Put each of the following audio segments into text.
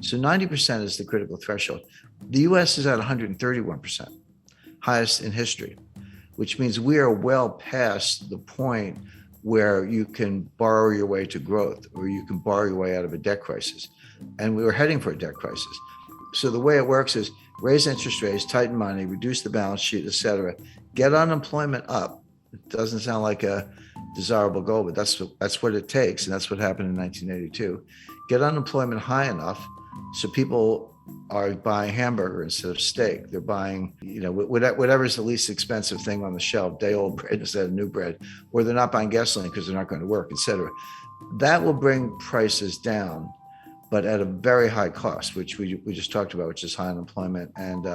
So 90% is the critical threshold. The US is at 131%, highest in history, which means we are well past the point where you can borrow your way to growth or you can borrow your way out of a debt crisis. And we were heading for a debt crisis. So the way it works is raise interest rates, tighten money, reduce the balance sheet, et cetera, get unemployment up. It doesn't sound like a desirable goal, but that's what it takes. And that's what happened in 1982. Get unemployment high enough so people are buying hamburger instead of steak. They're buying, whatever's the least expensive thing on the shelf, day-old bread instead of new bread, or they're not buying gasoline because they're not going to work, et cetera. That will bring prices down, but at a very high cost, which we just talked about, which is high unemployment and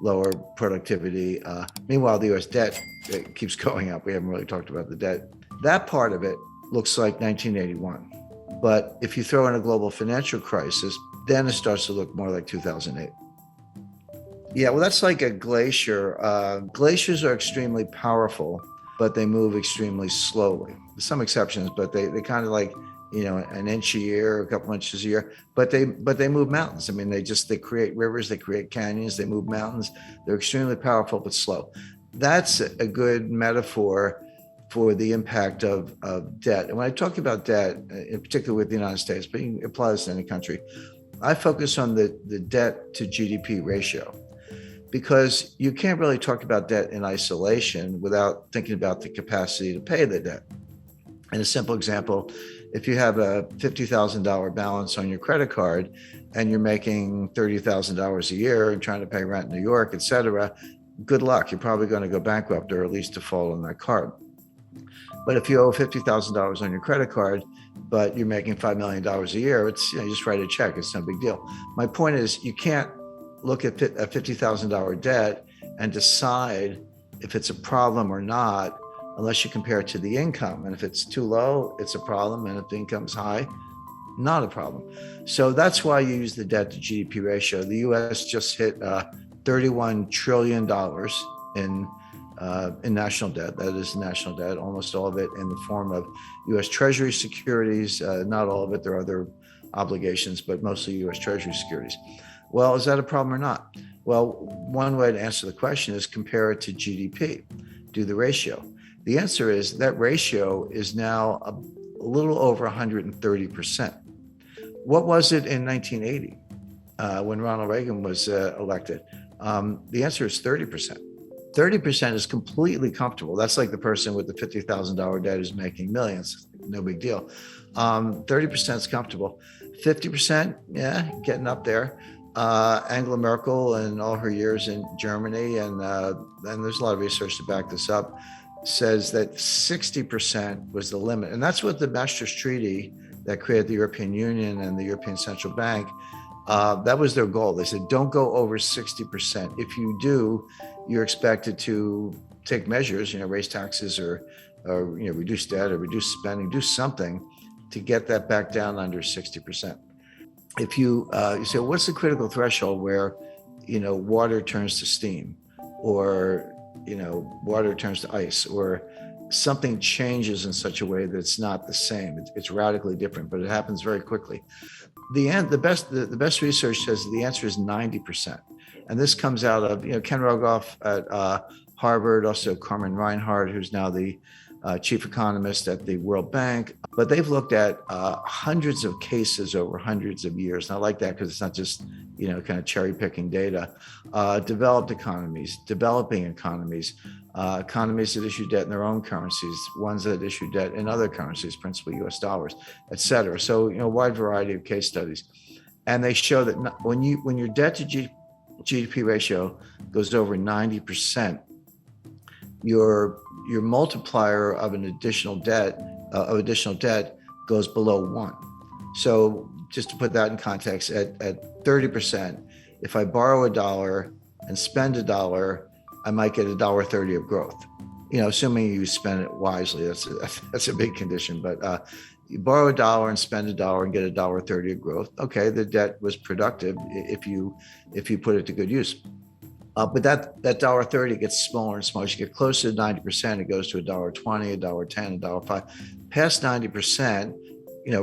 lower productivity. Meanwhile, the U.S. debt keeps going up. We haven't really talked about the debt. That part of it looks like 1981. But if you throw in a global financial crisis, then it starts to look more like 2008. Yeah, well, that's like a glacier. Glaciers are extremely powerful, but they move extremely slowly. There's some exceptions, but they kind of like, an inch a year, a couple inches a year, but they move mountains. I mean, they create rivers, they create canyons, they move mountains. They're extremely powerful, but slow. That's a good metaphor for the impact of debt. And when I talk about debt, in particular with the United States, but you can apply this to any country, I focus on the debt to GDP ratio, because you can't really talk about debt in isolation without thinking about the capacity to pay the debt. And a simple example, if you have a $50,000 balance on your credit card and you're making $30,000 a year and trying to pay rent in New York, et cetera, good luck. You're probably going to go bankrupt or at least default on that card. But if you owe $50,000 on your credit card, but you're making $5 million a year, it's, you just write a check. It's no big deal. My point is, you can't look at a $50,000 debt and decide if it's a problem or not unless you compare it to the income. And if it's too low, it's a problem. And if the income's high, not a problem. So that's why you use the debt to GDP ratio. The US just hit $31 trillion in national debt. That is national debt, almost all of it in the form of US Treasury securities. Not all of it, there are other obligations, but mostly US Treasury securities. Well, is that a problem or not? Well, one way to answer the question is compare it to GDP, do the ratio. The answer is that ratio is now a little over 130%. What was it in 1980 when Ronald Reagan was elected? The answer is 30%. 30% is completely comfortable. That's like the person with the $50,000 debt who's making millions. No big deal. 30% is comfortable. 50%, yeah, getting up there. Angela Merkel and all her years in Germany, and there's a lot of research to back this up, says that 60% was the limit. And that's what the Maastricht Treaty that created the European Union and the European Central Bank, that was their goal. They said, don't go over 60%. If you do, you're expected to take measures, raise taxes or reduce debt or reduce spending, do something to get that back down under 60%. If you say, what's the critical threshold where, water turns to steam, or, water turns to ice, or something changes in such a way that it's not the same. It's radically different, but it happens very quickly. The best research says the answer is 90%. And this comes out of, Ken Rogoff at Harvard, also Carmen Reinhart, who's now the chief economist at the World Bank. But they've looked at hundreds of cases over hundreds of years. And I like that because it's not just, kind of cherry picking data. Developed economies, developing economies, economies that issue debt in their own currencies, ones that issue debt in other currencies, principally US dollars, et cetera. So, a wide variety of case studies. And they show that when your debt to GDP ratio goes over 90%, your multiplier of additional debt goes below 1. So just to put that in context, at 30%, if I borrow $1 and spend $1, I might get $1.30 of growth. Assuming you spend it wisely, that's a big condition. But you borrow $1 and spend $1 and get $1.30 of growth. Okay, the debt was productive if you put it to good use. But that $1.30 gets smaller and smaller. As you get closer to 90%, it goes to $1.20, $1.10, $1.05. Past 90%,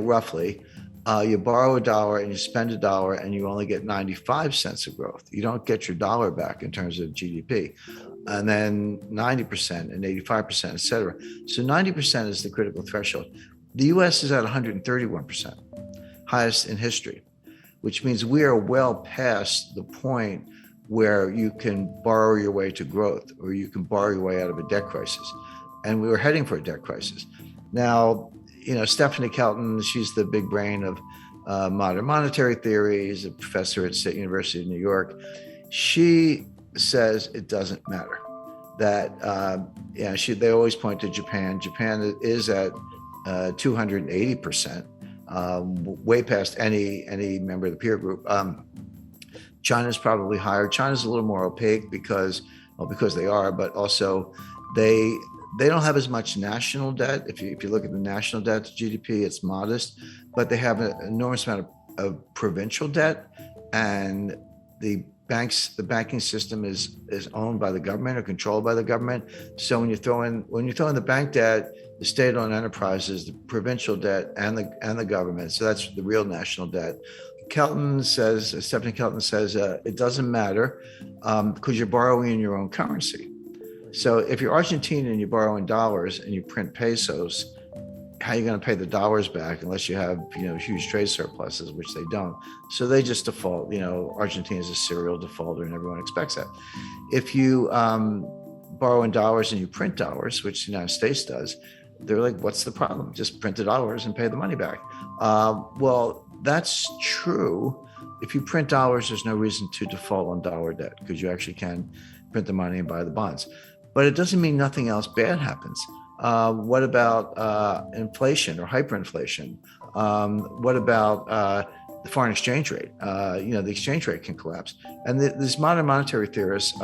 roughly, You borrow a dollar and you spend a dollar and you only get 95 cents of growth. You don't get your dollar back in terms of GDP. And then 90% and 85%, et cetera. So 90% is the critical threshold. The US is at 131%, highest in history, which means we are well past the point where you can borrow your way to growth or you can borrow your way out of a debt crisis. And we were heading for a debt crisis. Now, Stephanie Kelton, she's the big brain of modern monetary theory. She's a professor at State University of New York. She says it doesn't matter. That they always point to Japan. Japan is at 280%, way past any member of the peer group. China's probably higher. China's a little more opaque because they are, but also they don't have as much national debt. If you look at the national debt to GDP, it's modest, but they have an enormous amount of provincial debt, and the banking system is owned by the government or controlled by the government. So when you throw in the bank debt, the state-owned enterprises, the provincial debt, and the government, so that's the real national debt. Stephanie Kelton says it doesn't matter because you're borrowing in your own currency. So if you're Argentine and you borrow in dollars and you print pesos, how are you going to pay the dollars back unless you have huge trade surpluses, which they don't? So they just default. Argentina is a serial defaulter, and everyone expects that. If you borrow in dollars and you print dollars, which the United States does, they're like, "What's the problem? Just print the dollars and pay the money back." Well, that's true. If you print dollars, there's no reason to default on dollar debt because you actually can print the money and buy the bonds. But it doesn't mean nothing else bad happens. What about inflation or hyperinflation? What about the foreign exchange rate? The exchange rate can collapse. And these modern monetary theorists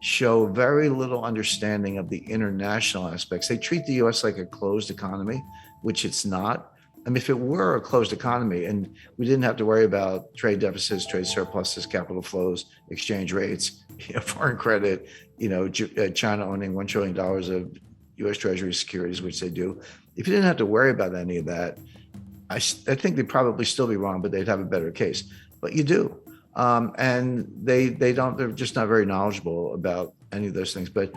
show very little understanding of the international aspects. They treat the US like a closed economy, which it's not. I mean, if it were a closed economy and we didn't have to worry about trade deficits, trade surpluses, capital flows, exchange rates, foreign credit, China owning $1 trillion of U.S. Treasury securities, which they do. If you didn't have to worry about any of that, I think they'd probably still be wrong, but they'd have a better case. But you do. And they don't, they're just not very knowledgeable about any of those things. But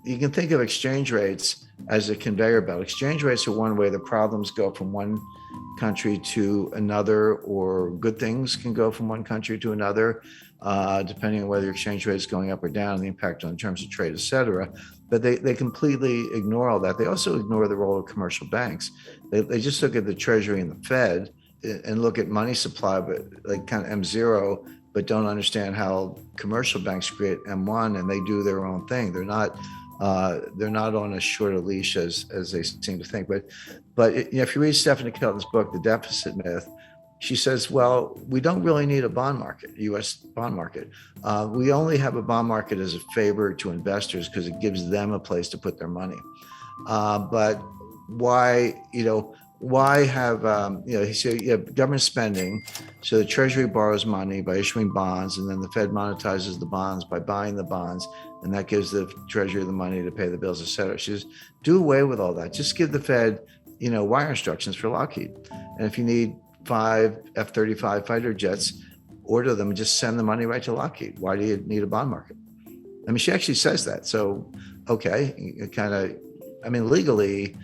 you can think of exchange rates as a conveyor belt. Exchange rates are one way the problems go from one country to another, or good things can go from one country to another, depending on whether your exchange rate is going up or down, the impact on terms of trade, et cetera. But they completely ignore all that. They also ignore the role of commercial banks. They just look at the Treasury and the Fed and look at money supply, but like kind of M0, but don't understand how commercial banks create M1 and they do their own thing. They're not on as short a leash as they seem to think. But if you read Stephanie Kelton's book, The Deficit Myth, she says, well, we don't really need a bond market, U.S. bond market. We only have a bond market as a favor to investors because it gives them a place to put their money. But why have, he said, you have government spending. So the Treasury borrows money by issuing bonds, and then the Fed monetizes the bonds by buying the bonds. And that gives the Treasury the money to pay the bills, et cetera. She says, do away with all that. Just give the Fed, wire instructions for Lockheed. And if you need 5 F-35 fighter jets, order them and just send the money right to Lockheed. Why do you need a bond market? I mean, she actually says that. So, okay, legally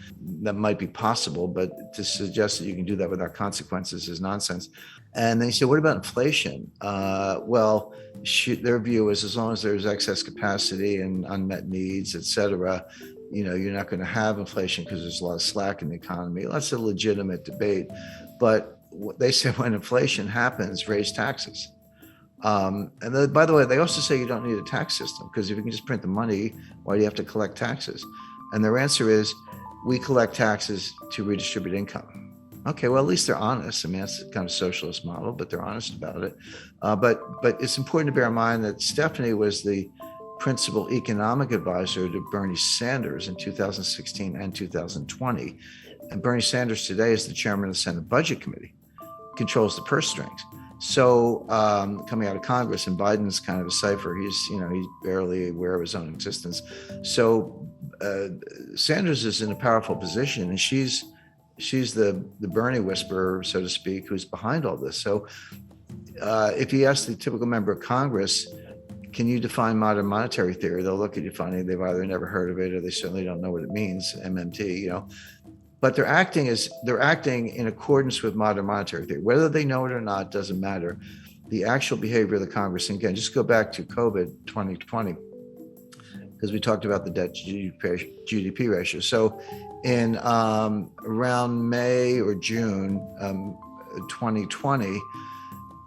that might be possible, but to suggest that you can do that without consequences is nonsense. And then you say, what about inflation? Their view is as long as there's excess capacity and unmet needs, et cetera, you're not going to have inflation because there's a lot of slack in the economy. That's a legitimate debate. But they say when inflation happens, raise taxes. And then, by the way, they also say you don't need a tax system because if you can just print the money, why do you have to collect taxes? And their answer is, we collect taxes to redistribute income. Okay, well, at least they're honest. I mean, that's kind of a socialist model, but they're honest about it. But it's important to bear in mind that Stephanie was the principal economic advisor to Bernie Sanders in 2016 and 2020. And Bernie Sanders today is the chairman of the Senate Budget Committee, controls the purse strings. So coming out of Congress, and Biden's kind of a cipher. He's barely aware of his own existence. So Sanders is in a powerful position, and she's she's the Bernie whisperer, so to speak, who's behind all this. So if you ask the typical member of Congress, can you define modern monetary theory? They'll look at you funny. They've either never heard of it or they certainly don't know what it means, MMT, But they're acting in accordance with modern monetary theory. Whether they know it or not doesn't matter. The actual behavior of the Congress, and again, just go back to COVID 2020, because we talked about the debt to GDP ratio. So in around May or June 2020,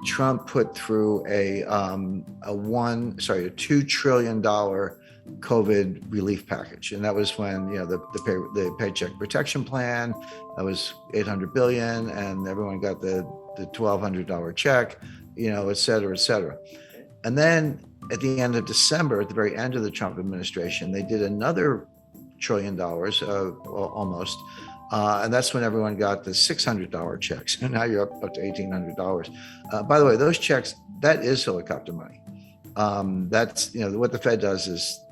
Trump put through a $2 trillion COVID relief package, and that was when the Paycheck Protection Plan, that was $800 billion, and everyone got the $1,200 check, et cetera, et cetera. And then at the end of December, at the very end of the Trump administration, they did another $1 trillion, almost. And that's when everyone got the $600 checks. And now you're up to $1,800. By the way, those checks, that is helicopter money. That's, what the Fed does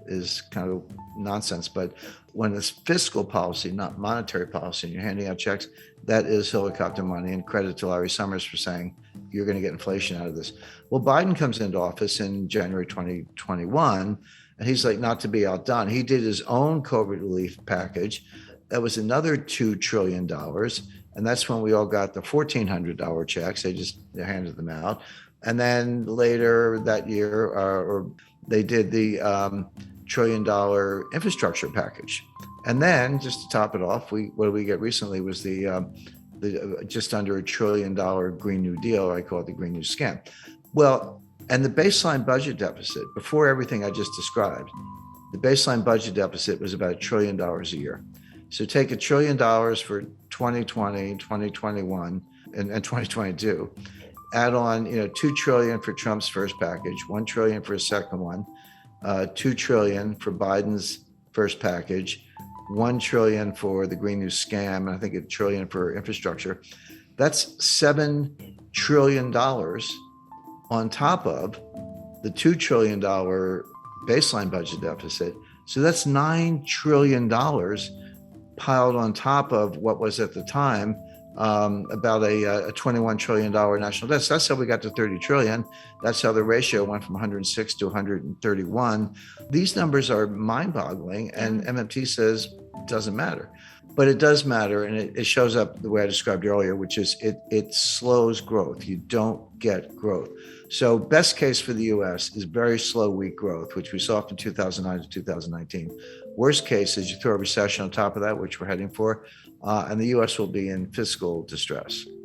is kind of nonsense. But when it's fiscal policy, not monetary policy, and you're handing out checks, that is helicopter money. And credit to Larry Summers for saying, you're going to get inflation out of this. Well, Biden comes into office in January 2021, and he's like, not to be outdone, he did his own COVID relief package. That was another $2 trillion. And that's when we all got the $1,400 checks. They handed them out. And then later that year, or they did the $1 trillion infrastructure package. And then just to top it off, what did we get recently was the just under $1 trillion Green New Deal, or I call it the Green New Scam. Well, and the baseline budget deficit, before everything I just described, the baseline budget deficit was about $1 trillion a year. So take $1 trillion for 2020, 2021, and 2022. Add on, $2 trillion for Trump's first package, $1 trillion for his second one, $2 trillion for Biden's first package, $1 trillion for the Green New Scam, and I think $1 trillion for infrastructure. That's $7 trillion on top of the $2 trillion baseline budget deficit. So that's $9 trillion piled on top of what was at the time about a $21 trillion national debt. So that's how we got to 30 trillion. That's how the ratio went from 106 to 131. These numbers are mind-boggling, and MMT says it doesn't matter. But it does matter, and it shows up the way I described earlier, which is it slows growth. You don't get growth. So best case for the U.S. is very slow, weak growth, which we saw from 2009 to 2019. Worst case is you throw a recession on top of that, which we're heading for, and the U.S. will be in fiscal distress.